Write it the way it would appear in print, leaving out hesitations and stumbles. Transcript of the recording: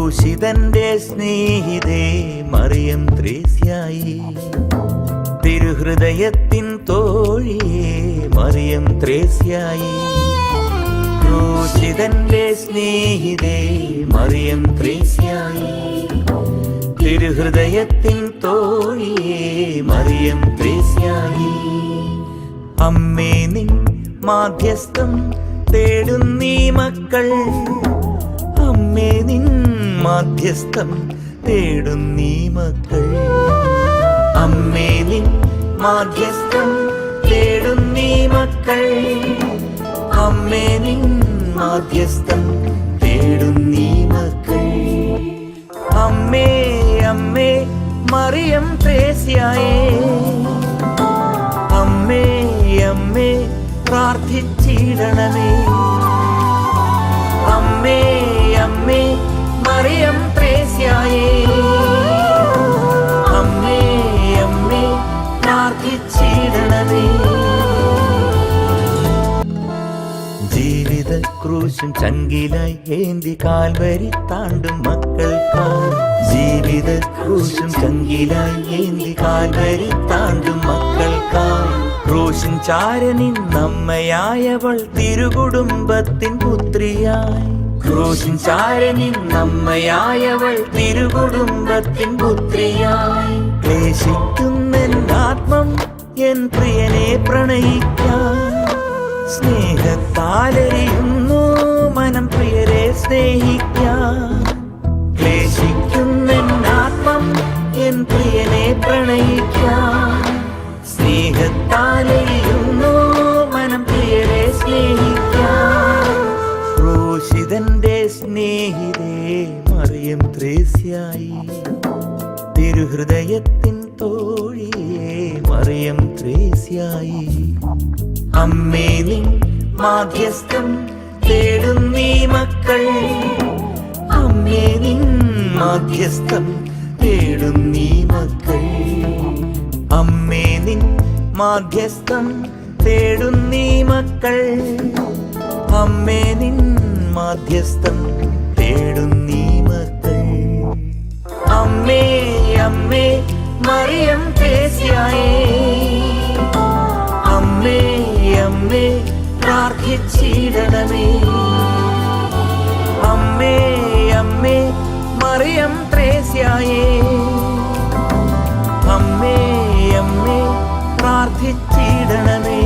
ക്രൂശിതന്റെ സ്നേഹിതേ മറിയം ത്രേസ്യായി, തിരുഹൃദയത്തിൻ തോഴിയേ മറിയം ത്രേസ്യായി. ക്രൂശിതന്റെ സ്നേഹിതേ മറിയം ത്രേസ്യായി, തിരുഹൃദയത്തിൻ തോഴിയേ മറിയം ത്രേസ്യായി. അമ്മേ നിൻ മാധ്യസ്ഥം തേടുന്നീ മക്കൾ, അമ്മേ നിൻ മാധ്യസ്ഥം തേടുന്നീ മക്കൾ. അമ്മേ നിൻ മാധ്യസ്ഥം തേടുന്നീ മക്കൾ, അമ്മേ നിൻ മാധ്യസ്ഥം തേടുന്നീ മക്കൾ. അമ്മേ അമ്മേ മറിയം ത്രേസ്യായേ, അമ്മേ അമ്മേ പ്രാർത്ഥിച്ചിടണമേ. അമ്മേ അമ്മേ മറിയം ത്രേസ്യായേ, അമ്മേ അമ്മേ പ്രാർത്ഥിച്ചിടണമേ. ജീവിത ക്രൂശും ചങ്കിലായി ഏന്തി കാൽവരി താണ്ടും മക്കൾക്കായി, ജീവിത ക്രൂശും ചങ്കിലായി ഏന്തി കാൽവരി താണ്ടും മക്കൾക്കായി. ക്രൂശിൻ ചാരനിൻ നമ്മയായവൾ തിരുകുടുംബത്തിൻ പുത്രിയായി, ക്രൂശിൻ ചാരനിൻ നമ്മയായവൾ തിരുകുടുംബത്തിൻ പുത്രിയായി. ക്ലേശിക്കുന്നെന്നാത്മം എൻ പ്രിയനെ പ്രണയിക്കാൻ, സ്നേഹത്താലരിയുന്നു മനം പ്രിയരെ സ്നേഹിക്കാൻ. ക്ലേശിക്കുന്നെന്നാത്മം എൻ പ്രിയനെ പ്രണയിക്കാൻ, സ്നേഹത്താലരിയുന്നു മനം പ്രിയരെ സ്നേഹിക്കാൻ. ക്രൂശിതന്റെ സ്നേഹിതേ മറിയം ത്രേസ്യായി, തിരുഹൃദയത്തിൻ തോഴിയേ മറിയം ത്രേസ്യായി. അമ്മേ നിൻ മാധ്യസ്ഥം തേടുന്നീ മക്കൾ, അമ്മേ നിൻ മാധ്യസ്ഥം തേടുന്നീ മക്കൾ. അമ്മേ നിൻ മാധ്യസ്ഥം തേടുന്നീ മക്കൾ, അമ്മേ നിൻ മാധ്യസ്ഥം തേടുന്നീ മക്കൾ. അമ്മേ അമ്മേ മറിയം ത്രേസ്യായേ, അമ്മേ അമ്മേ പ്രാർത്ഥിച്ചിടണമേ. അമ്മേ അമ്മേ മറിയം ത്രേസ്യായേ, അമ്മേ അമ്മേ പ്രാർത്ഥിച്ചിടണമേ.